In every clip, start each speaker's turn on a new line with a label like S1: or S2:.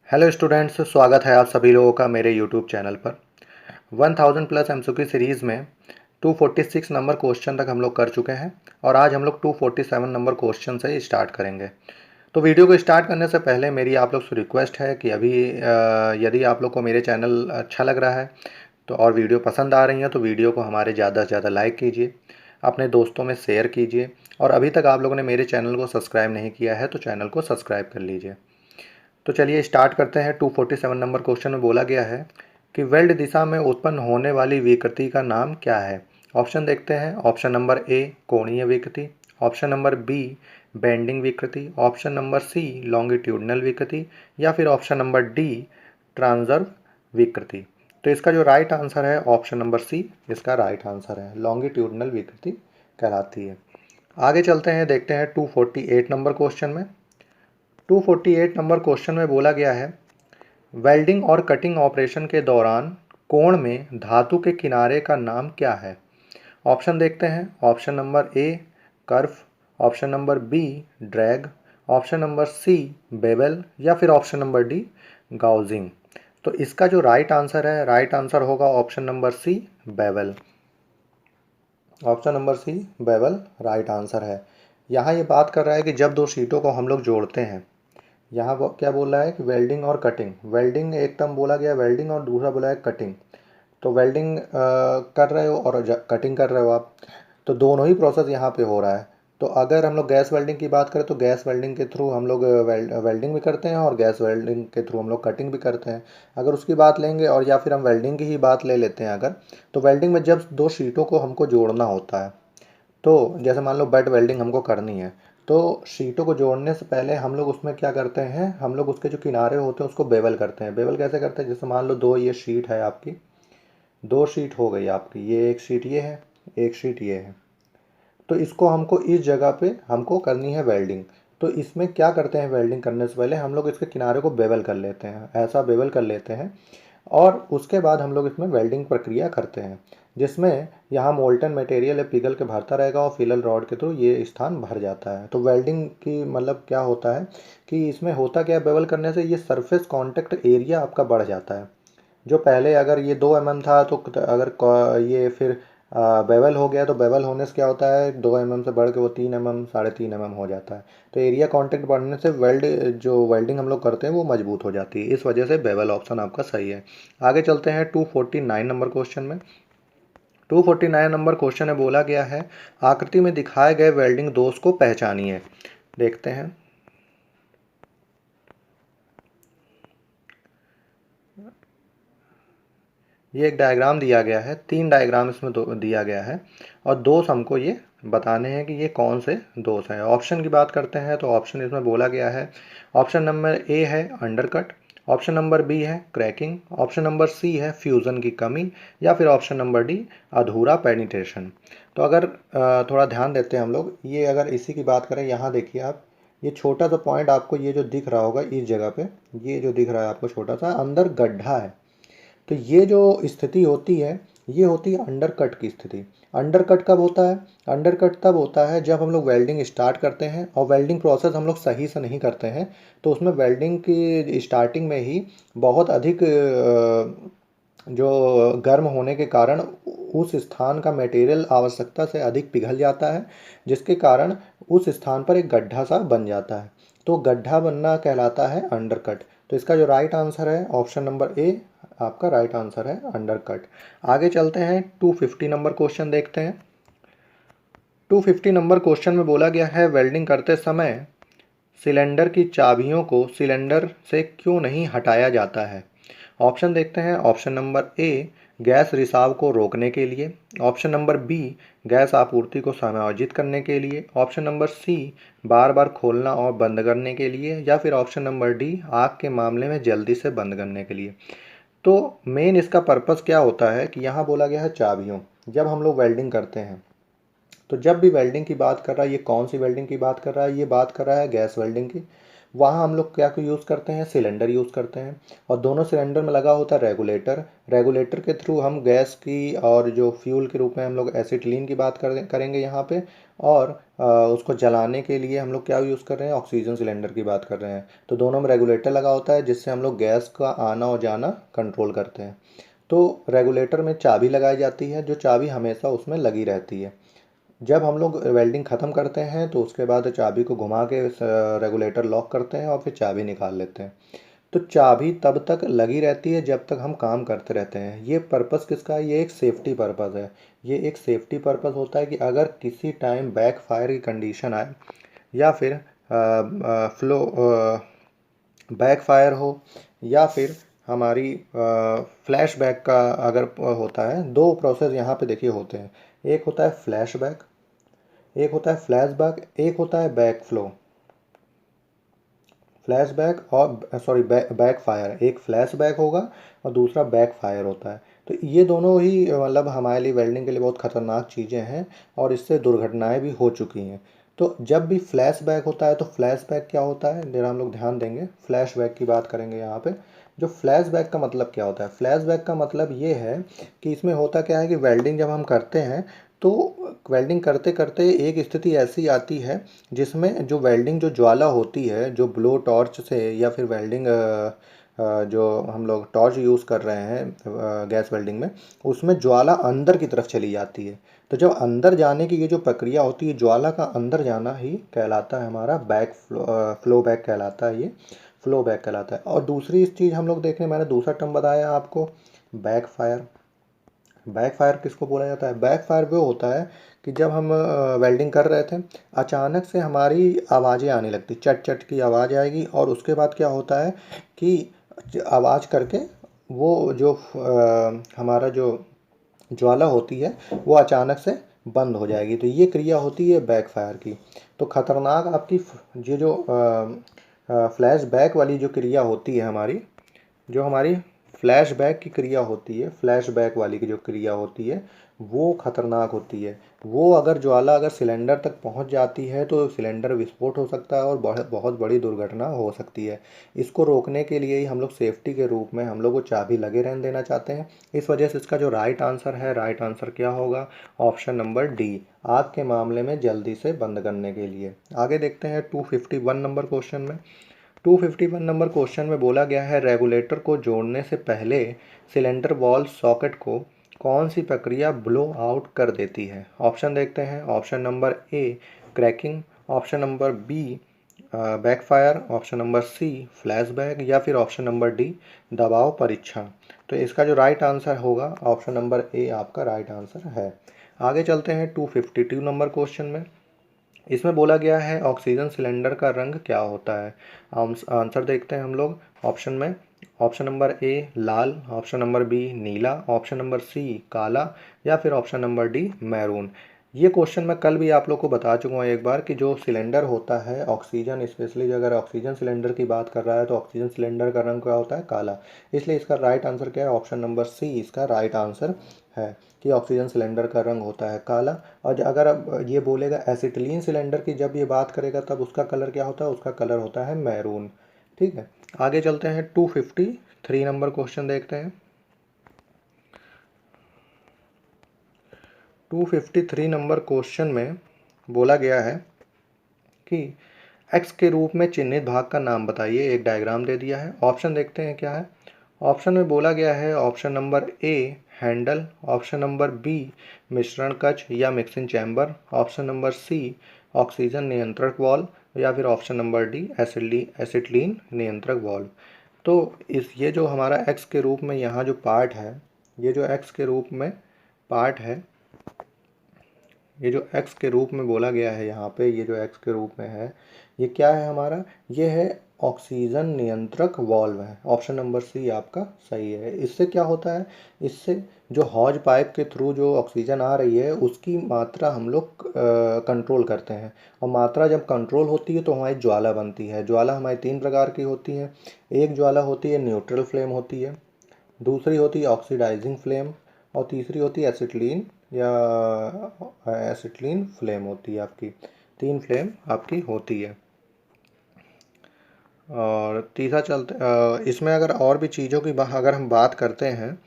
S1: Hello students, स्वागत है आप सभी लोगों का मेरे यूट्यूब चैनल पर। 1000 प्लस एमसीक्यू सीरीज़ में 246 नंबर क्वेश्चन तक हम लोग कर चुके हैं और आज हम लोग 247 नंबर क्वेश्चन से स्टार्ट करेंगे। तो वीडियो को स्टार्ट करने से पहले मेरी आप लोग से रिक्वेस्ट है कि यदि आप लोग को मेरे चैनल अच्छा लग रहा है तो और वीडियो पसंद आ रही है तो वीडियो को हमारे ज़्यादा से ज़्यादा लाइक कीजिए, अपने दोस्तों में शेयर कीजिए और अभी तक आप लोगों ने मेरे चैनल को सब्सक्राइब नहीं किया है तो चैनल को सब्सक्राइब कर लीजिए। तो चलिए स्टार्ट करते हैं। 247 नंबर क्वेश्चन में बोला गया है कि वेल्ड दिशा में उत्पन्न होने वाली विकृति का नाम क्या है। ऑप्शन देखते हैं। ऑप्शन नंबर ए कोणीय विकृति, ऑप्शन नंबर बी बेंडिंग विकृति, ऑप्शन नंबर सी लॉन्गिट्यूडनल विकृति या फिर ऑप्शन नंबर डी ट्रांसवर्स विकृति। तो इसका जो राइट आंसर है ऑप्शन नंबर सी इसका राइट आंसर है, लॉन्गिट्यूडनल विकृति कहलाती है। आगे चलते हैं, देखते हैं 248 नंबर क्वेश्चन में। 248 नंबर क्वेश्चन में बोला गया है वेल्डिंग और कटिंग ऑपरेशन के दौरान कोण में धातु के किनारे का नाम क्या है। ऑप्शन देखते हैं। Option number A curve, option number B drag, option number C bevel या फिर ऑप्शन नंबर डी गाउजिंग। तो इसका जो राइट आंसर है, राइट आंसर होगा option number C bevel. Option number C bevel right answer है। यहाँ ये बात कर रहा है कि जब दो शीटों को हम लोग जोड़ते हैं, यहाँ क्या बोल रहा है कि वेल्डिंग और कटिंग। वेल्डिंग एक टर्म बोला गया वेल्डिंग और दूसरा बोला है कटिंग। तो वेल्डिंग कर रहे हो और कटिंग कर रहे हो आप, तो दोनों ही प्रोसेस यहाँ पे हो रहा है। तो अगर हम लोग गैस वेल्डिंग की बात करें तो गैस वेल्डिंग के थ्रू हम लोग वेल्डिंग भी करते हैं और गैस वेल्डिंग के थ्रू हम लोग कटिंग भी करते हैं। अगर उसकी बात लेंगे और या फिर हम वेल्डिंग की ही बात ले लेते हैं अगर, तो वेल्डिंग में जब दो शीटों को हमको जोड़ना होता है, तो जैसे मान लो बट वेल्डिंग हमको करनी है, तो शीटों को जोड़ने से पहले हम लोग उसमें क्या करते हैं, हम लोग उसके जो किनारे होते हैं उसको बेवल करते हैं। बेवल कैसे करते हैं, जैसे मान लो दो ये शीट है आपकी, दो शीट हो गई आपकी, ये एक शीट ये है, एक शीट ये है। तो इसको हमको इस जगह पे हमको करनी है वेल्डिंग। तो इसमें क्या करते हैं, वेल्डिंग करने से पहले हम लोग इसके किनारे को बेवल कर लेते हैं, ऐसा बेवल कर लेते हैं और उसके बाद हम लोग इसमें वेल्डिंग प्रक्रिया करते हैं, जिसमें यहाँ मोल्टन मटेरियल पिघल के भरता रहेगा और फिलर रॉड के थ्रू ये स्थान भर जाता है। तो वेल्डिंग की मतलब क्या होता है कि इसमें होता क्या है, बेवल करने से ये सरफेस कांटेक्ट एरिया आपका बढ़ जाता है। जो पहले अगर ये 2 mm था तो अगर ये फिर बेवल हो गया, तो बेवल होने से क्या होता है, 2 mm से बढ़ के वो 3 mm 3.5 mm हो जाता है। तो एरिया कांटेक्ट बढ़ने से जो वेल्डिंग हम लोग करते हैं वो मजबूत हो जाती है। इस वजह से बेवल ऑप्शन आपका सही है। आगे चलते हैं 249 नंबर क्वेश्चन में। 249 नंबर क्वेश्चन में बोला गया है आकृति में दिखाए गए वेल्डिंग दोष को पहचानिए। देखते हैं। ये एक डायग्राम दिया गया है, 3 डायग्राम इसमें दिया गया है और दोष हमको ये बताने हैं कि ये कौन से दोष हैं। ऑप्शन की बात करते हैं तो ऑप्शन इसमें बोला गया है, ऑप्शन नंबर ए है अंडरकट, ऑप्शन नंबर बी है क्रैकिंग, ऑप्शन नंबर सी है फ्यूज़न की कमी या फिर ऑप्शन नंबर डी अधूरा पेनिट्रेशन। तो अगर थोड़ा ध्यान देते हैं हम लोग, ये अगर इसी की बात करें, यहाँ देखिए आप, ये छोटा सा पॉइंट आपको ये जो दिख रहा होगा इस जगह पे, ये जो दिख रहा है आपको छोटा सा अंदर गड्ढा है। तो ये जो स्थिति होती है ये होती है अंडरकट की स्थिति। अंडरकट कब होता है, अंडरकट तब होता है जब हम लोग वेल्डिंग स्टार्ट करते हैं और वेल्डिंग प्रोसेस हम लोग सही से नहीं करते हैं, तो उसमें वेल्डिंग की स्टार्टिंग में ही बहुत अधिक जो गर्म होने के कारण उस स्थान का मटेरियल आवश्यकता से अधिक पिघल जाता है, जिसके कारण उस स्थान पर एक गड्ढा सा बन जाता है। तो गड्ढा बनना कहलाता है अंडरकट। तो इसका जो राइट आंसर है ऑप्शन नंबर ए आपका राइट आंसर है अंडरकट। आगे चलते हैं 250 नंबर क्वेश्चन देखते हैं। 250 नंबर क्वेश्चन में बोला गया है वेल्डिंग करते समय सिलेंडर की चाबियों को सिलेंडर से क्यों नहीं हटाया जाता है। ऑप्शन देखते हैं। ऑप्शन नंबर ए गैस रिसाव को रोकने के लिए, ऑप्शन नंबर बी गैस आपूर्ति को समायोजित करने के लिए, ऑप्शन नंबर सी बार बार खोलना और बंद करने के लिए या फिर ऑप्शन नंबर डी आग के मामले में जल्दी से बंद करने के लिए। तो मेन इसका पर्पस क्या होता है कि यहाँ बोला गया है चाबियों। जब हम लोग वेल्डिंग करते हैं, तो जब भी वेल्डिंग की बात कर रहा है, ये कौन सी वेल्डिंग की बात कर रहा है, ये बात कर रहा है गैस वेल्डिंग की। वहाँ हम लोग क्या यूज़ करते हैं, सिलेंडर यूज़ करते हैं। और दोनों सिलेंडर में लगा होता है रेगुलेटर। रेगुलेटर के थ्रू हम गैस की और जो फ्यूल के रूप में हम लोग एसिटिलीन की बात करेंगे यहाँ पे। और उसको जलाने के लिए हम लोग क्या यूज़ कर रहे हैं, ऑक्सीजन सिलेंडर की बात कर रहे हैं। तो दोनों में रेगुलेटर लगा होता है जिससे हम लोग गैस का आना और जाना कंट्रोल करते हैं। तो रेगुलेटर में चाबी लगाई जाती है, जो चाबी हमेशा उसमें लगी रहती है। जब हम लोग वेल्डिंग ख़त्म करते हैं तो उसके बाद चाबी को घुमा के रेगुलेटर लॉक करते हैं और फिर चाबी निकाल लेते हैं। तो चाबी तब तक लगी रहती है जब तक हम काम करते रहते हैं। ये पर्पस किसका है, ये एक सेफ्टी पर्पस है। ये एक सेफ्टी पर्पस होता है कि अगर किसी टाइम बैक फायर की कंडीशन आए या फिर फ्लो बैक फायर हो या फिर हमारी फ्लैश बैक का अगर होता है। दो प्रोसेस यहाँ पे देखिए होते हैं, एक होता है फ्लैश बैक, एक होता है फ्लैश बैक, एक होता है बैक फ्लो। फ्लैश बैक और सॉरी बैक फायर, एक फ्लैश बैक होगा और दूसरा बैक फायर होता है। तो ये दोनों ही मतलब हमारे लिए वेल्डिंग के लिए बहुत ख़तरनाक चीज़ें हैं और इससे दुर्घटनाएं भी हो चुकी हैं। तो जब भी फ्लैश बैक होता है तो फ्लैश बैक क्या होता है, जरा हम लोग ध्यान देंगे, फ्लैश बैक की बात करेंगे यहाँ पे। जो फ्लैश बैक का मतलब क्या होता है, फ्लैश बैक का मतलब ये है कि इसमें होता क्या है कि वेल्डिंग जब हम करते हैं तो वेल्डिंग करते करते एक स्थिति ऐसी आती है जिसमें जो वेल्डिंग जो ज्वाला होती है, जो ब्लो टॉर्च से या फिर वेल्डिंग जो हम लोग टॉर्च यूज़ कर रहे हैं गैस वेल्डिंग में, उसमें ज्वाला अंदर की तरफ चली जाती है। तो जब अंदर जाने की ये जो प्रक्रिया होती है, ज्वाला का अंदर जाना ही कहलाता है हमारा बैक फ्लो बैक कहलाता है, ये फ्लो बैक कहलाता है। और दूसरी इस चीज़ हम लोग देखें, मैंने दूसरा टर्म बताया आपको, बैक फायर। बैक फायर किसको बोला जाता है, बैक फायर वो होता है कि जब हम वेल्डिंग कर रहे थे, अचानक से हमारी आवाज़ें आने लगती, चट चट की आवाज़ आएगी और उसके बाद क्या होता है कि आवाज़ करके वो जो हमारा जो ज्वाला होती है वो अचानक से बंद हो जाएगी। तो ये क्रिया होती है बैक फायर की। तो खतरनाक आपकी ये जो फ्लैश बैक वाली जो क्रिया होती है हमारी, जो हमारी फ्लैशबैक की क्रिया होती है, फ्लैशबैक वाली की जो क्रिया होती है वो खतरनाक होती है। वो अगर ज्वाला अगर सिलेंडर तक पहुंच जाती है तो सिलेंडर विस्फोट हो सकता है और बहुत बहुत बड़ी दुर्घटना हो सकती है। इसको रोकने के लिए ही हम लोग सेफ्टी के रूप में हम लोग को चाबी लगे रहने देना चाहते हैं। इस वजह से इसका जो राइट आंसर है, राइट आंसर क्या होगा, ऑप्शन नंबर डी, आग के मामले में जल्दी से बंद करने के लिए। आगे देखते हैं 251 नंबर क्वेश्चन में। 251 नंबर क्वेश्चन में बोला गया है, रेगुलेटर को जोड़ने से पहले सिलेंडर वॉल्व सॉकेट को कौन सी प्रक्रिया ब्लो आउट कर देती है। ऑप्शन देखते हैं, option number A cracking, option number B backfire, option number C flashback या फिर ऑप्शन नंबर डी दबाव परीक्षण। तो इसका जो राइट आंसर होगा ऑप्शन नंबर ए आपका राइट आंसर है। आगे चलते हैं 252 नंबर क्वेश्चन में। इसमें बोला गया है ऑक्सीजन सिलेंडर का रंग क्या होता है। आंसर देखते हैं हम लोग ऑप्शन में। ऑप्शन नंबर ए लाल, ऑप्शन नंबर बी नीला, ऑप्शन नंबर सी काला या फिर ऑप्शन नंबर डी मैरून। ये क्वेश्चन मैं कल भी आप लोग को बता चुका हूँ एक बार कि जो सिलेंडर होता है ऑक्सीजन, स्पेशली अगर ऑक्सीजन सिलेंडर की बात कर रहा है तो ऑक्सीजन सिलेंडर का रंग क्या होता है, काला। इसलिए इसका राइट आंसर क्या है, ऑप्शन नंबर सी इसका राइट आंसर है कि ऑक्सीजन सिलेंडर का रंग होता है काला। और अगर अब ये बोलेगा एसिटिलीन सिलेंडर की जब ये बात करेगा तब उसका कलर क्या होता है, उसका कलर होता है मैरून। ठीक है, आगे चलते हैं 253 नंबर क्वेश्चन देखते हैं। 253 नंबर क्वेश्चन में बोला गया है कि एक्स के रूप में चिन्हित भाग का नाम बताइए। एक डायग्राम दे दिया है, ऑप्शन देखते हैं क्या है। ऑप्शन में बोला गया है option number A handle, option number B मिश्रण कक्ष या mixing chamber, option number C oxygen नियंत्रक वाल्व या फिर ऑप्शन नंबर डी एसिटिलीन नियंत्रक वाल्व। तो इस ये जो हमारा एक्स के रूप में यहाँ जो पार्ट है, ये जो एक्स के रूप में पार्ट है, ये जो एक्स के रूप में बोला गया है यहाँ पे, ये जो एक्स के रूप में है, ये क्या है हमारा, ये है ऑक्सीजन नियंत्रक वाल्व है। ऑप्शन नंबर सी आपका सही है। इससे क्या होता है, इससे जो हॉज पाइप के थ्रू जो ऑक्सीजन आ रही है उसकी मात्रा हम लोग कंट्रोल करते हैं। और मात्रा जब कंट्रोल होती है तो हमारी ज्वाला बनती है। ज्वाला हमारी तीन प्रकार की होती है। एक ज्वाला होती है न्यूट्रल फ्लेम होती है, दूसरी होती है ऑक्सीडाइजिंग फ्लेम और तीसरी होती है एसिटिलीन या एसिटिलीन फ्लेम होती है आपकी। तीन फ्लेम आपकी होती है। और तीसरा इसमें अगर और भी चीज़ों की अगर हम बात करते हैं,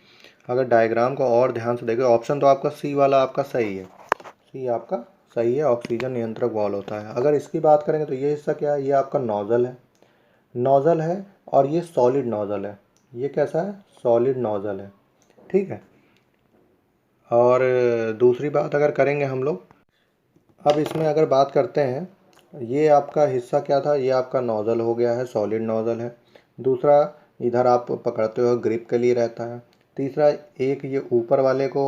S1: अगर डायग्राम को और ध्यान से देखें, ऑप्शन तो आपका सी वाला आपका सही है, सी आपका सही है, ऑक्सीजन नियंत्रक वाल्व होता है। अगर इसकी बात करेंगे तो ये हिस्सा क्या है, ये आपका नोज़ल है, नोज़ल है, और ये सॉलिड नोज़ल है। ये कैसा है, सॉलिड नोज़ल है, ठीक है। और दूसरी बात अगर करेंगे हम लोग, अब इसमें अगर बात करते हैं, ये आपका हिस्सा क्या था, ये आपका नोज़ल हो गया है, सॉलिड नोज़ल है। दूसरा, इधर आप पकड़ते हो ग्रिप के लिए रहता है। तीसरा, एक ये ऊपर वाले को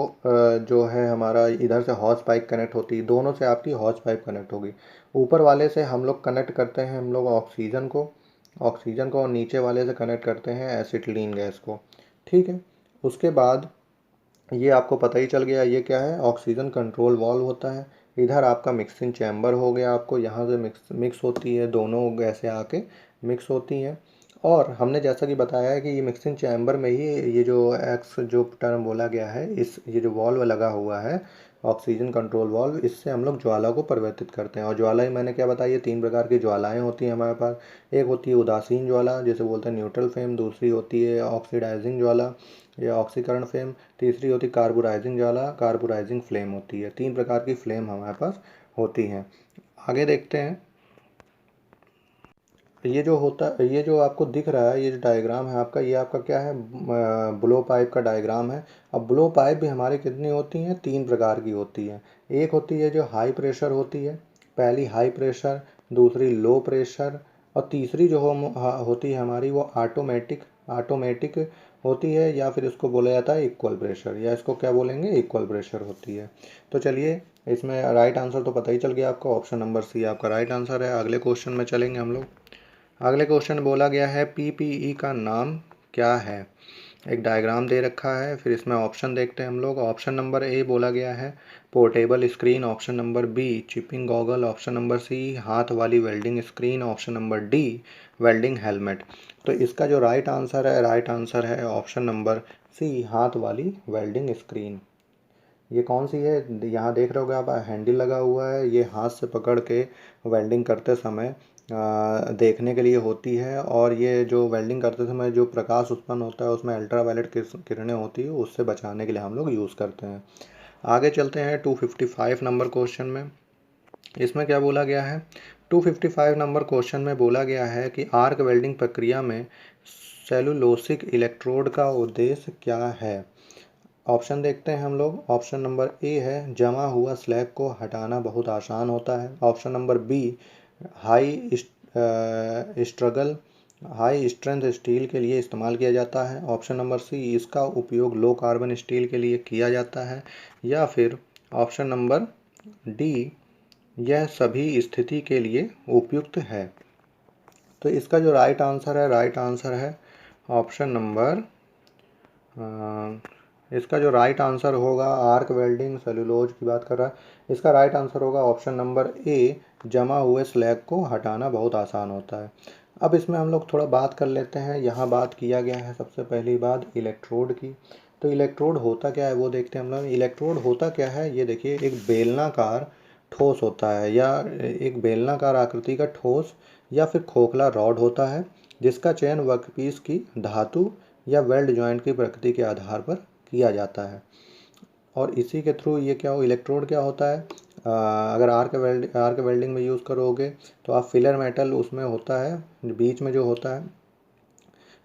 S1: जो है हमारा इधर से हॉस पाइप कनेक्ट होती है, दोनों से आपकी हॉस पाइप कनेक्ट होगी। ऊपर वाले से हम लोग कनेक्ट करते हैं हम लोग ऑक्सीजन को, और नीचे वाले से कनेक्ट करते हैं एसिटिलीन गैस को, ठीक है। उसके बाद ये आपको पता ही चल गया, ये क्या है, ऑक्सीजन कंट्रोल वाल्व होता है। इधर आपका मिक्सिंग चैम्बर हो गया, आपको यहाँ से मिक्स होती है, दोनों गैसें आके मिक्स होती हैं। और हमने जैसा कि बताया है कि ये मिक्सिंग चैम्बर में ही ये जो एक्स जो टर्म बोला गया है, इस ये जो वाल्व लगा हुआ है ऑक्सीजन कंट्रोल वाल्व, इससे हम लोग ज्वाला को परिवर्तित करते हैं। और ज्वाला ही मैंने क्या बताया, 3 प्रकार की ज्वालाएँ होती हैं हमारे पास। एक होती है उदासीन ज्वाला, जिसे बोलते हैं न्यूट्रल फ्लेम। दूसरी होती है ऑक्सीडाइजिंग ज्वाला या ऑक्सीकरण फ्लेम। तीसरी होती कार्बोराइजिंग ज्वाला, कार्बोराइजिंग फ्लेम होती है। 3 प्रकार की फ्लेम हमारे पास होती हैं। आगे देखते हैं, ये जो होता है, ये जो आपको दिख रहा है, ये जो डायग्राम है आपका, ये आपका क्या है, ब्लो पाइप का डायग्राम है। अब ब्लो पाइप भी हमारी कितनी होती हैं, 3 प्रकार की होती है। एक होती है जो हाई प्रेशर होती है, पहली हाई प्रेशर, दूसरी लो प्रेशर, और तीसरी जो होती है हमारी वो ऑटोमेटिक होती है, या फिर इसको बोला जाता है इक्वल प्रेशर, या इसको क्या बोलेंगे, इक्वल प्रेशर होती है। तो चलिए, इसमें राइट आंसर तो पता ही चल गया आपको, ऑप्शन नंबर सी आपका राइट आंसर है। अगले क्वेश्चन में चलेंगे हम लोग। अगले क्वेश्चन में बोला गया है पीपीई का नाम क्या है। एक डायग्राम दे रखा है, फिर इसमें ऑप्शन देखते हैं हम लोग। ऑप्शन नंबर ए बोला गया है portable screen, option number B chipping goggle, option number C हाथ वाली welding screen, option number D welding helmet. तो इसका जो राइट आंसर है ऑप्शन नंबर सी हाथ वाली वेल्डिंग स्क्रीन। ये कौन सी है, यहाँ देख रहे होगे आप, हैंडल लगा हुआ है, ये हाथ से पकड़ के वेल्डिंग करते समय देखने के लिए होती है। और ये जो वेल्डिंग करते समय जो प्रकाश उत्पन्न होता है उसमें अल्ट्रावायलेट किरणें होती है, उससे बचाने के लिए हम लोग यूज़ करते हैं। आगे चलते हैं 255 नंबर क्वेश्चन में। इसमें क्या बोला गया है, 255 नंबर क्वेश्चन में बोला गया है कि आर्क वेल्डिंग प्रक्रिया में सेलुलोसिक इलेक्ट्रोड का उद्देश्य क्या है। ऑप्शन देखते हैं हम लोग। ऑप्शन नंबर ए है जमा हुआ स्लैग को हटाना बहुत आसान होता है। Option number B high struggle high strength steel के लिए इस्तेमाल किया जाता है। ऑप्शन नंबर सी इसका उपयोग लो कार्बन स्टील के लिए किया जाता है। या फिर ऑप्शन नंबर डी यह सभी स्थिति के लिए उपयुक्त है। तो इसका जो राइट आंसर है ऑप्शन नंबर इसका जो राइट आंसर होगा, आर्क वेल्डिंग सेलुलोज की बात कर रहा है, इसका राइट आंसर होगा ऑप्शन नंबर ए जमा हुए स्लैग को हटाना बहुत आसान होता है। अब इसमें हम लोग थोड़ा बात कर लेते हैं। यहाँ बात किया गया है सबसे पहली बात इलेक्ट्रोड की। तो इलेक्ट्रोड होता क्या है वो देखते हैं हम लोग। इलेक्ट्रोड होता क्या है, ये देखिए, एक बेलनाकार ठोस होता है, या एक बेलनाकार आकृति का ठोस या फिर खोखला रॉड होता है, जिसका चयन वर्कपीस की धातु या वेल्ड जॉइंट की प्रकृति के आधार पर किया जाता है। और इसी के थ्रू ये क्या हो, इलेक्ट्रोड क्या होता है, अगर आर्क वेल्डिंग में यूज़ करोगे तो आप फिलर मेटल उसमें होता है, बीच में जो होता है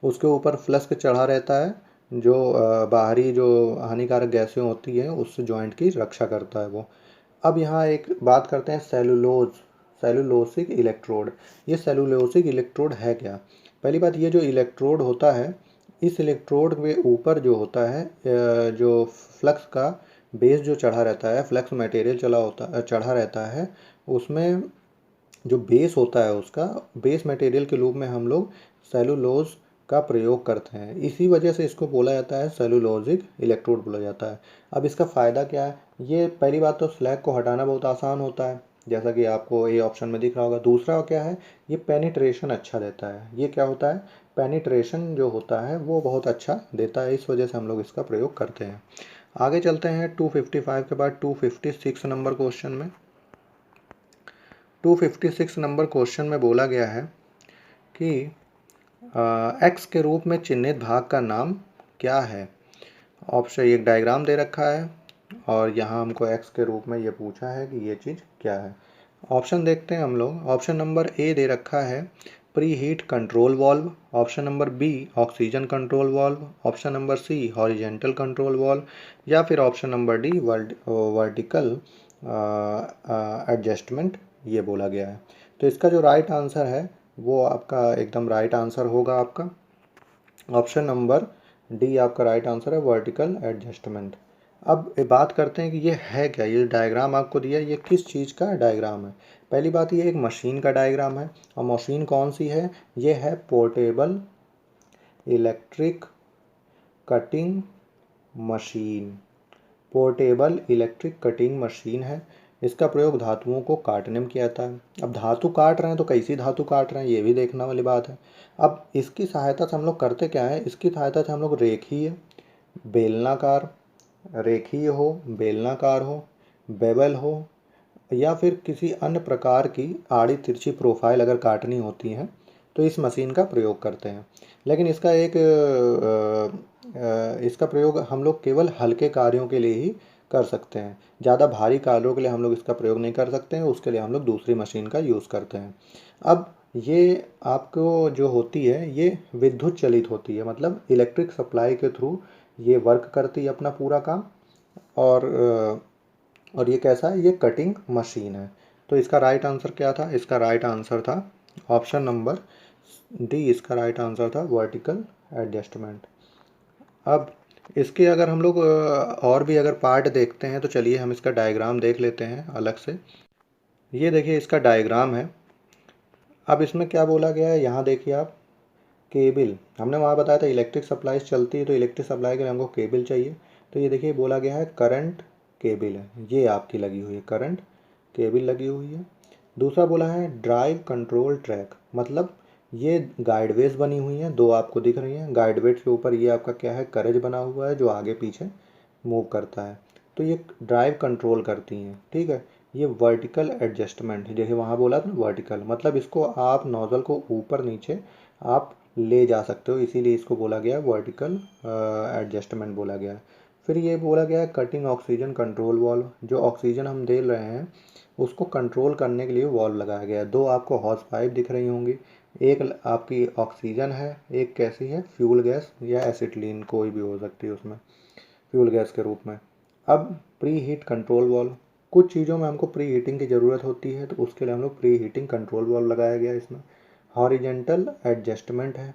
S1: उसके ऊपर फ्लस्क चढ़ा रहता है, जो बाहरी जो हानिकारक गैसें होती हैं उससे जॉइंट की रक्षा करता है वो। अब यहाँ एक बात करते हैं सेलुलोसिक इलेक्ट्रोड। ये सेलुलोसिक इलेक्ट्रोड है क्या। पहली बात, ये जो इलेक्ट्रोड होता है, इस इलेक्ट्रोड के ऊपर जो होता है जो फ्लक्स का बेस जो चढ़ा रहता है, फ्लक्स मटेरियल चढ़ा रहता है, उसमें जो बेस होता है उसका बेस मटेरियल के रूप में हम लोग सेलुलोज का प्रयोग करते हैं। इसी वजह से इसको बोला जाता है सेलुलोजिक इलेक्ट्रोड बोला जाता है। अब इसका फ़ायदा क्या है, ये पहली बात तो स्लैग को हटाना बहुत आसान होता है, जैसा कि आपको ए ऑप्शन में दिख रहा होगा। दूसरा क्या है, ये पेनिट्रेशन अच्छा देता है। ये क्या होता है, पेनिट्रेशन जो होता है वो बहुत अच्छा देता है, इस वजह से हम लोग इसका प्रयोग करते हैं। आगे चलते हैं 255 के बाद 256 नंबर क्वेश्चन में। 256 नंबर क्वेश्चन में बोला गया है कि एक्स के रूप में चिन्हित भाग का नाम क्या है। ऑप्शन, एक डायग्राम दे रखा है और यहाँ हमको एक्स के रूप में ये पूछा है कि ये चीज़ क्या है। ऑप्शन देखते हैं हम लोग। ऑप्शन नंबर ए दे रखा है preheat control valve, option number B oxygen control valve, option number C horizontal control valve, या फिर option number D vertical adjustment ये बोला गया है। तो इसका जो राइट आंसर है वो आपका एकदम राइट आंसर होगा आपका ऑप्शन नंबर डी आपका राइट आंसर है, वर्टिकल एडजस्टमेंट। अब ये बात करते हैं कि ये है क्या। ये डायग्राम आपको दिया है, ये किस चीज़ का डायग्राम है। पहली बात, ये एक मशीन का डायग्राम है। और मशीन कौन सी है, ये है portable electric cutting machine. Portable electric cutting machine है। इसका प्रयोग धातुओं को काटने में किया जाता है। अब धातु काट रहे हैं तो कैसी धातु काट रहे हैं ये भी देखने वाली बात है। अब इसकी सहायता से हम लोग करते क्या है, इसकी सहायता से हम लोग रेखीय, बेलनाकार, रेखीय हो, बेलनाकार हो, बेवल हो, या फिर किसी अन्य प्रकार की आड़ी तिरछी प्रोफाइल अगर काटनी होती हैं तो इस मशीन का प्रयोग करते हैं। लेकिन इसका इसका प्रयोग हम लोग केवल हल्के कार्यों के लिए ही कर सकते हैं। ज़्यादा भारी कार्यों के लिए हम लोग इसका प्रयोग नहीं कर सकते हैं, उसके लिए हम लोग दूसरी मशीन का यूज़ करते हैं। अब ये आपको जो होती है ये विद्युत चलित होती है, मतलब इलेक्ट्रिक सप्लाई के थ्रू ये वर्क करती है अपना पूरा काम। और ये कैसा है, ये कटिंग मशीन है। तो इसका राइट आंसर क्या था, इसका राइट आंसर था ऑप्शन नंबर डी, इसका राइट आंसर था वर्टिकल एडजस्टमेंट। अब इसके अगर हम लोग और भी अगर पार्ट देखते हैं तो चलिए हम इसका डायग्राम देख लेते हैं अलग से। ये देखिए इसका डायग्राम है। अब इसमें क्या बोला गया है, यहाँ देखिए आप, केबल, हमने वहाँ बताया था इलेक्ट्रिक सप्लाई चलती है तो इलेक्ट्रिक सप्लाई के लिए हमको केबल चाहिए। तो ये देखिए बोला गया है करंट केबल है, ये आपकी लगी हुई है, करंट केबल लगी हुई है। दूसरा बोला है ड्राइव कंट्रोल ट्रैक, मतलब ये गाइडवेज बनी हुई हैं, दो आपको दिख रही हैं। गाइडवेज के ऊपर ये आपका क्या है, करज बना हुआ है जो आगे पीछे मूव करता है। तो ये ड्राइव कंट्रोल करती हैं, ठीक है। ये वर्टिकल एडजस्टमेंट, जैसे वहाँ बोला था ना वर्टिकल, मतलब इसको आप नोजल को ऊपर नीचे आप ले जा सकते हो, इसीलिए इसको बोला गया वर्टिकल एडजस्टमेंट बोला गया। फिर ये बोला गया है कटिंग ऑक्सीजन कंट्रोल वाल्व, जो ऑक्सीजन हम दे रहे हैं उसको कंट्रोल करने के लिए वाल्व लगाया गया है। दो आपको हॉस पाइप दिख रही होंगी, एक आपकी ऑक्सीजन है, एक कैसी है, फ्यूल गैस या एसिटिलीन कोई भी हो सकती है उसमें, फ्यूल गैस के रूप में। अब प्री हीट कंट्रोल वाल्व, कुछ चीज़ों में हमको प्री हीटिंग की ज़रूरत होती है तो उसके लिए हम लोग प्री हीटिंग कंट्रोल वाल्व लगाया गया है इसमें। हॉरिजेंटल एडजस्टमेंट है।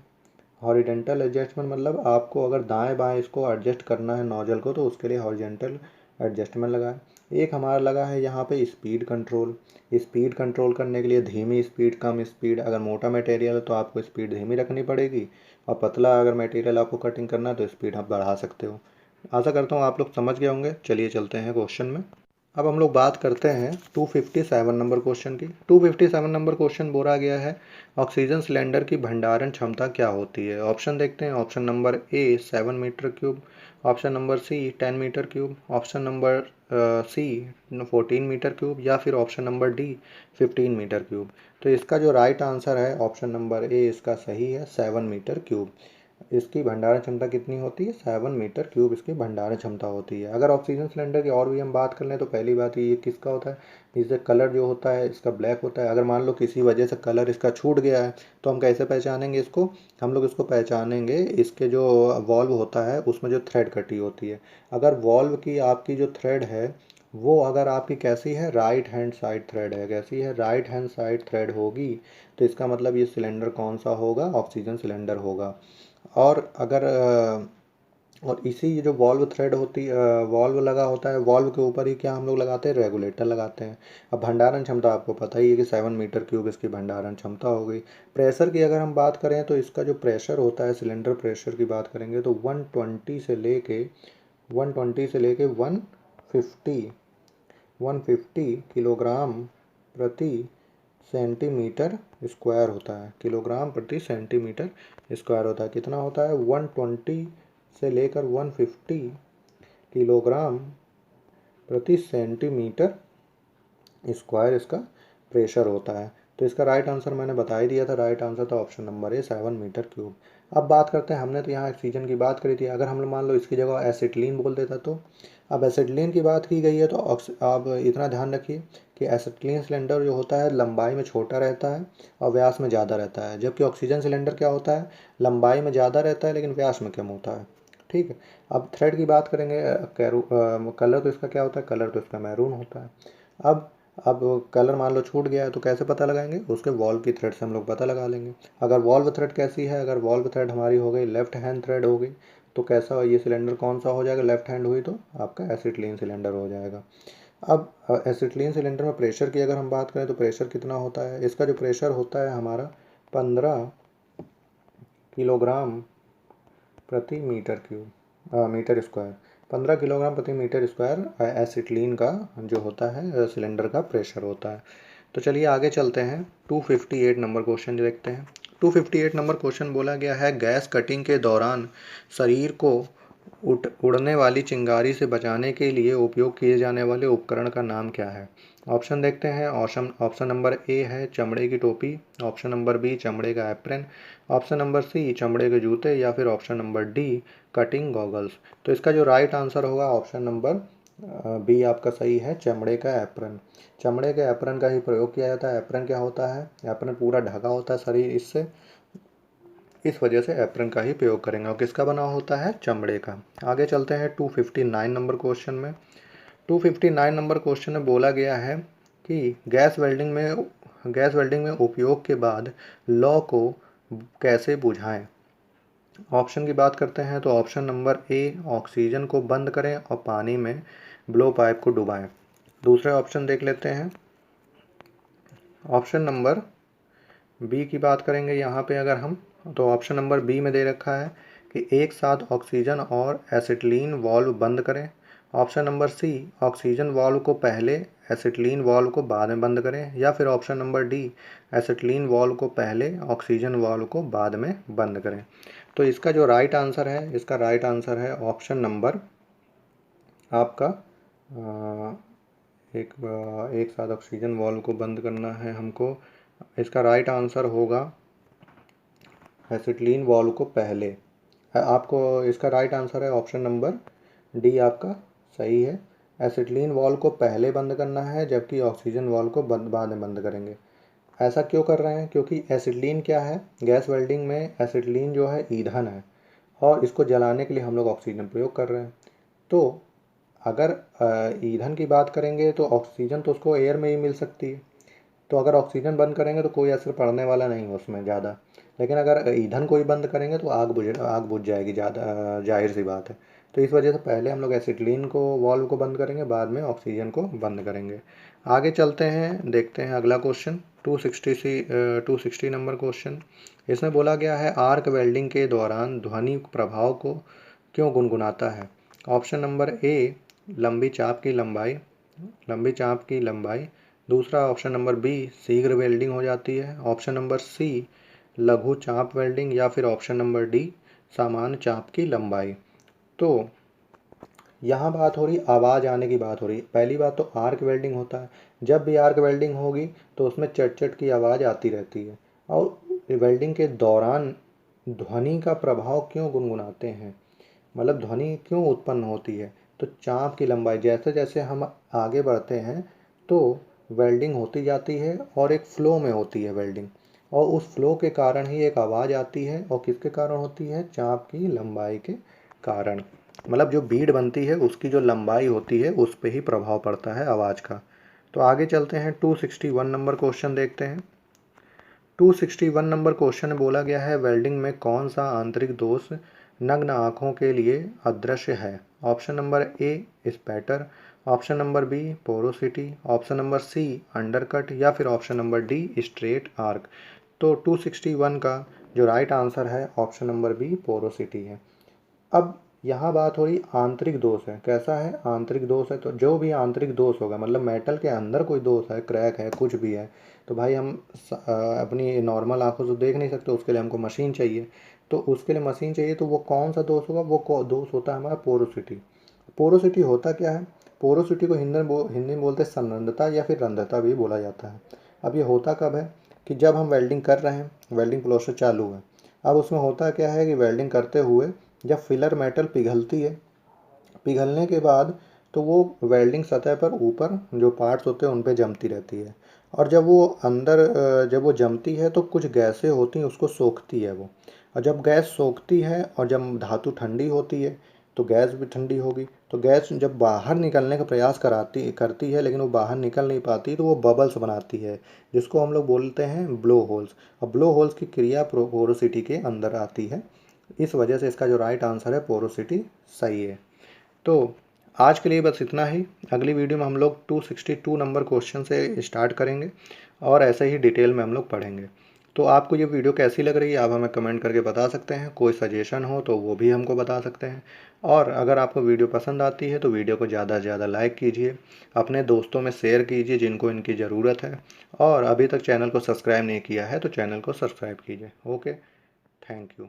S1: हॉरिजेंटल एडजस्टमेंट मतलब आपको अगर दाएं बाएं इसको एडजस्ट करना है नोजल को तो उसके लिए हॉरिजेंटल एडजस्टमेंट लगा है। एक हमारा लगा है यहाँ पे स्पीड कंट्रोल, स्पीड कंट्रोल करने के लिए धीमी स्पीड, कम स्पीड, अगर मोटा मटेरियल है तो आपको स्पीड धीमी रखनी पड़ेगी, और पतला अगर मटेरियल आपको कटिंग करना है तो स्पीड आप बढ़ा सकते हो। आशा करता हूँ आप लोग समझ गए होंगे। चलिए चलते हैं क्वेश्चन में। अब हम लोग बात करते हैं 257 नंबर क्वेश्चन की। 257 नंबर क्वेश्चन बोला गया है ऑक्सीजन सिलेंडर की भंडारण क्षमता क्या होती है। ऑप्शन देखते हैं। Option number A 7 metre cube, option number C 10 metre cube, option number C 14 metre cube, या फिर option number D 15 metre cube. तो इसका जो राइट आंसर है ऑप्शन नंबर ए इसका सही है, 7 मीटर क्यूब। इसकी भंडारण क्षमता कितनी होती है, 7 मीटर क्यूब इसकी भंडारण क्षमता होती है। अगर ऑक्सीजन सिलेंडर की और भी हम बात कर लें तो पहली बात ये किसका होता है, इससे कलर जो होता है इसका ब्लैक होता है। अगर मान लो किसी वजह से कलर इसका छूट गया है तो हम कैसे पहचानेंगे इसको, हम लोग इसको पहचानेंगे इसके जो वॉल्व होता है उसमें जो थ्रेड कटी होती है। अगर वॉल्व की आपकी जो थ्रेड है वो अगर आपकी कैसी है, राइट हैंड साइड थ्रेड है, कैसी है, राइट हैंड साइड थ्रेड होगी, तो इसका मतलब ये सिलेंडर कौन सा होगा, ऑक्सीजन सिलेंडर होगा। और अगर और इसी ये जो वॉल्व थ्रेड होती वॉल्व लगा होता है, वॉल्व के ऊपर ही क्या हम लोग लगाते हैं, रेगुलेटर लगाते हैं। अब भंडारण क्षमता आपको पता ही है कि 7 मीटर क्यूब इसकी भंडारण क्षमता हो गई। प्रेशर की अगर हम बात करें तो इसका जो प्रेशर होता है, सिलेंडर प्रेशर की बात करेंगे तो 120 से लेके 150 किलोग्राम प्रति सेंटीमीटर स्क्वायर होता है। किलोग्राम प्रति सेंटीमीटर स्क्वायर होता है। कितना होता है, 120 से लेकर 150 किलोग्राम प्रति सेंटीमीटर स्क्वायर इसका प्रेशर होता है। तो इसका राइट आंसर मैंने बता ही दिया था, राइट आंसर था option number A 7 metre cube. अब बात करते हैं, हमने तो यहाँ ऑक्सीजन की बात करी थी, अगर हम मान लो इसकी जगह एसिटिलीन बोल देता तो। अब एसिटिलीन की बात की गई है तो अब इतना ध्यान रखिए कि एसिटिलीन सिलेंडर जो होता है लंबाई में छोटा रहता है और व्यास में ज़्यादा रहता है, जबकि ऑक्सीजन सिलेंडर क्या होता है, लंबाई में ज़्यादा रहता है लेकिन व्यास में कम होता है। ठीक है। अब थ्रेड की बात करेंगे, कलर तो इसका क्या होता है, कलर तो इसका मैरून होता है। अब कलर मान लो छूट गया है तो कैसे पता लगाएंगे, उसके वॉल्व की थ्रेड से हम लोग पता लगा लेंगे। अगर वॉल्व थ्रेड कैसी है, अगर वॉल्व थ्रेड हमारी हो गई लेफ्ट हैंड थ्रेड हो गई, तो कैसा ये सिलेंडर कौन सा हो जाएगा, लेफ्ट हैंड हुई तो आपका एसिटिलीन सिलेंडर हो जाएगा। अब एसिटिलीन सिलेंडर में प्रेशर की अगर हम बात करें तो प्रेशर कितना होता है, इसका जो प्रेशर होता है हमारा 15 किलोग्राम प्रति metre cube, metre square. 15 kilogram प्रति मीटर स्क्वायर एसिटिलीन का जो होता है सिलेंडर का प्रेशर होता है। तो चलिए आगे चलते हैं, 258 नंबर क्वेश्चन देखते हैं। 258 नंबर क्वेश्चन बोला गया है, गैस कटिंग के दौरान शरीर को उड़ने वाली चिंगारी से बचाने के लिए उपयोग किए जाने वाले उपकरण का नाम क्या है। ऑप्शन देखते हैं। ऑप्शन नंबर ए है चमड़े की टोपी, ऑप्शन नंबर बी चमड़े का एप्रन, ऑप्शन नंबर सी चमड़े के जूते, या फिर option number D cutting goggles. तो इसका जो राइट आंसर होगा ऑप्शन नंबर बी आपका सही है, चमड़े का एप्रन। चमड़े के एप्रन का ही प्रयोग किया जाता है। एप्रन क्या होता है, एप्रन पूरा ढका होता है शरीर इससे, इस वजह से एप्रन का ही प्रयोग करेंगे। और किसका बना होता है, चमड़े का। आगे चलते हैं 259 नंबर क्वेश्चन में। 259 नंबर क्वेश्चन में बोला गया है कि गैस वेल्डिंग में उपयोग के बाद लौ को कैसे बुझाएं। ऑप्शन की बात करते हैं तो ऑप्शन नंबर ए ऑक्सीजन को बंद करें और पानी में ब्लो पाइप को डुबाएं। दूसरे ऑप्शन देख लेते हैं। ऑप्शन नंबर बी की बात करेंगे यहाँ पे अगर हम, तो ऑप्शन नंबर बी में दे रखा है कि एक साथ ऑक्सीजन और एसिटिलीन वाल्व बंद करें। Option number C oxygen valve को पहले एसिटिलीन वाल्व को बाद में बंद करें, या फिर option number D acetylene valve को पहले ऑक्सीजन वाल्व को बाद में बंद करें। तो इसका जो राइट आंसर है, इसका राइट आंसर है ऑप्शन नंबर आपका एक साथ ऑक्सीजन वाल्व को बंद करना है हमको। इसका राइट आंसर होगा एसिटिलीन वाल्व को पहले। आपको इसका राइट आंसर है ऑप्शन नंबर डी आपका सही है, एसिटिलीन वाल्व को पहले बंद करना है जबकि ऑक्सीजन वाल्व को बाद में बंद करेंगे। ऐसा क्यों कर रहे हैं, क्योंकि एसिटिलीन क्या है, गैस वेल्डिंग में एसिटिलीन जो है ईंधन है और इसको जलाने के लिए हम लोग ऑक्सीजन प्रयोग कर रहे हैं। तो अगर ईंधन की बात करेंगे तो ऑक्सीजन तो उसको एयर में ही मिल सकती है, तो अगर ऑक्सीजन बंद करेंगे तो कोई असर पड़ने वाला नहीं है उसमें ज़्यादा। लेकिन अगर ईंधन को ही बंद करेंगे तो आग बुझ जाएगी, ज़्यादा जाहिर सी बात है। तो इस वजह से पहले हम लोग एसिटिलीन को वाल्व को बंद करेंगे, बाद में ऑक्सीजन को बंद करेंगे। आगे चलते हैं, देखते हैं अगला क्वेश्चन 260 नंबर क्वेश्चन। इसमें बोला गया है आर्क वेल्डिंग के दौरान ध्वनि प्रभाव को क्यों गुनगुनाता है। ऑप्शन नंबर ए लंबी चाप की लंबाई। दूसरा ऑप्शन नंबर बी शीघ्र वेल्डिंग हो जाती है। ऑप्शन नंबर सी लघु चाप वेल्डिंग, या फिर ऑप्शन नंबर डी सामान्य चाप की लंबाई। तो यहाँ बात हो रही आवाज़ आने की बात हो रही। पहली बात तो आर्क वेल्डिंग होता है, जब भी आर्क वेल्डिंग होगी तो उसमें चट चट की आवाज़ आती रहती है। और वेल्डिंग के दौरान ध्वनि का प्रभाव क्यों गुनगुनाते हैं, मतलब ध्वनि क्यों उत्पन्न होती है। तो चाप की लंबाई, जैसे जैसे हम आगे बढ़ते हैं तो वेल्डिंग होती जाती है और एक फ्लो में होती है वेल्डिंग, और उस फ्लो के कारण ही एक आवाज़ आती है। और किसके कारण होती है, चाप की लंबाई के कारण। मतलब जो बीड बनती है उसकी जो लंबाई होती है उस पर ही प्रभाव पड़ता है आवाज़ का। तो आगे चलते हैं 261 नंबर क्वेश्चन देखते हैं। 261 नंबर क्वेश्चन में बोला गया है वेल्डिंग में कौन सा आंतरिक दोष नग्न आँखों के लिए अदृश्य है। Option number A spatter, option number B porosity, option number C undercut, या फिर option number D straight arc. तो 261 का जो राइट आंसर है ऑप्शन नंबर बी पोरोसिटी है। अब यहाँ बात हो रही आंतरिक दोष है, कैसा है, आंतरिक दोष है। तो जो भी आंतरिक दोष होगा, मतलब मेटल के अंदर कोई दोष है, क्रैक है, कुछ भी है, तो भाई हम अपनी नॉर्मल आंखों से देख नहीं सकते, उसके लिए हमको मशीन चाहिए। तो उसके लिए मशीन चाहिए, तो वो कौन सा दोष होगा, वो दोष होता है हमारा पोरोसिटी। पोरोसिटी होता क्या है, पोरोसिटी को हिंदी में बोलते हैं संरंध्रता या फिर रंध्रता भी बोला जाता है। अब ये होता कब है, कि जब हम वेल्डिंग कर रहे हैं, वेल्डिंग प्रोसेस चालू है, अब उसमें होता क्या है कि वेल्डिंग करते हुए जब फिलर मेटल पिघलती है, पिघलने के बाद तो वो वेल्डिंग सतह पर ऊपर जो पार्ट्स होते हैं उन पे जमती रहती है। और जब वो अंदर जब वो जमती है तो कुछ गैसें होती हैं, उसको सोखती है वो। और जब गैस सोखती है और जब धातु ठंडी होती है तो गैस भी ठंडी होगी। तो गैस जब बाहर निकलने का प्रयास करती है लेकिन वो बाहर निकल नहीं पाती, तो वो बबल्स बनाती है, जिसको हम लोग बोलते हैं ब्लो होल्स। और ब्लो होल्स की क्रिया पोरोसिटी के अंदर आती है। इस वजह से इसका जो राइट आंसर है पोरोसिटी सही है। तो आज के लिए बस इतना ही। अगली वीडियो में हम लोग 262 नंबर क्वेश्चन से स्टार्ट करेंगे और ऐसे ही डिटेल में हम लोग पढ़ेंगे। तो आपको ये वीडियो कैसी लग रही है आप हमें कमेंट करके बता सकते हैं। कोई सजेशन हो तो वो भी हमको बता सकते हैं। और अगर आपको वीडियो पसंद आती है तो वीडियो को ज़्यादा से ज़्यादा लाइक कीजिए, अपने दोस्तों में शेयर कीजिए जिनको इनकी ज़रूरत है। और अभी तक चैनल को सब्सक्राइब नहीं किया है तो चैनल को सब्सक्राइब कीजिए। Okay, thank you.